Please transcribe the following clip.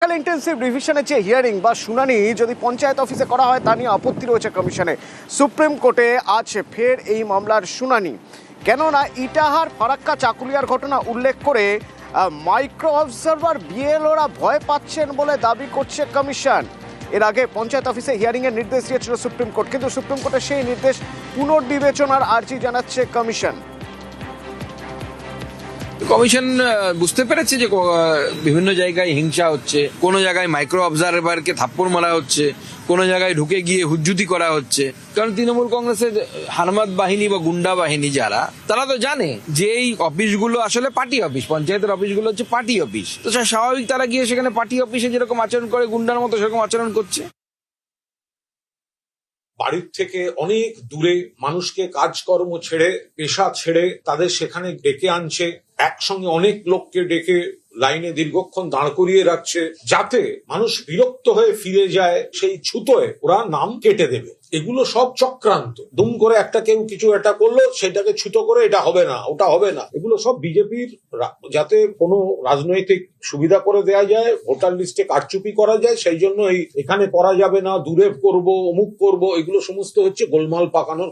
Intensive রিভিশনের যে hearing বা শুনানি যদি পঞ্চায়েত অফিসে করা হয় তা নিয়ে আপত্তি রয়েছে কমিশনে। সুপ্রিম কোর্টে আজ ফের এই মামলার শুনানি, কেননা ইটাহার ফারাক্কা চাকুলিয়ার ঘটনা উল্লেখ করে মাইক্রো অবজারভার বিএলওরা ভয় পাচ্ছেন বলে দাবি করছে কমিশন। এর আগে পঞ্চায়েত অফিসে হিয়ারিংয়ের নির্দেশ দিয়েছিল সুপ্রিম কোর্ট, কিন্তু সুপ্রিম কোর্টের সেই নির্দেশ পুনর্বিবেচনার আর্জি জানাচ্ছে কমিশন। কমিশন বুঝতে পেরেছে যে বিভিন্ন জায়গায় হিংসা হচ্ছে, কোনো জায়গায় মাইক্রো অবজারভারকে থাপ্পড় মারা হচ্ছে, কোনো জায়গায় ঢুকে গিয়ে হুজ্জুতি করা হচ্ছে। কারণ তৃণমূল কংগ্রেসের হারমাত বাহিনী বা গুন্ডা বাহিনী যারা, তারা তো জানে যে এই অফিসগুলো আসলে পার্টি অফিস, পঞ্চায়েতের অফিসগুলো হচ্ছে পার্টি অফিস। তো স্বাভাবিক তারা গিয়ে সেখানে পার্টি অফিসে যেরকম আচরণ করে গুন্ডার মতো সেরকম আচরণ করছে। বাড়ির থেকে অনেক দূরে মানুষকে কাজকর্ম ছেড়ে, পেশা ছেড়ে তাদের সেখানে ডেকে আনছে, একসঙ্গে অনেক লোককে ডেকে লাইনে দীর্ঘক্ষণ দাঁড় করিয়ে রাখছে, যাতে মানুষ বিরক্ত হয়ে ফিরে যায়। সেই ছুতোয় ওরা নাম কেটে দেবে। এগুলো সব চক্রান্ত। দুম করে একটা কেউ কিছু একটা করলো, সেটাকে ছুতো করে এটা হবে না, ওটা হবে না। এগুলো সব বিজেপির, যাতে কোনো রাজনৈতিক সুবিধা করে দেয়া যায়, ভোটার লিস্টে কারচুপি করা যায়, সেই জন্য এখানে করা যাবে না, দূরে করব, অমুক করব, এগুলো সমস্ত হচ্ছে গোলমাল পাকানোর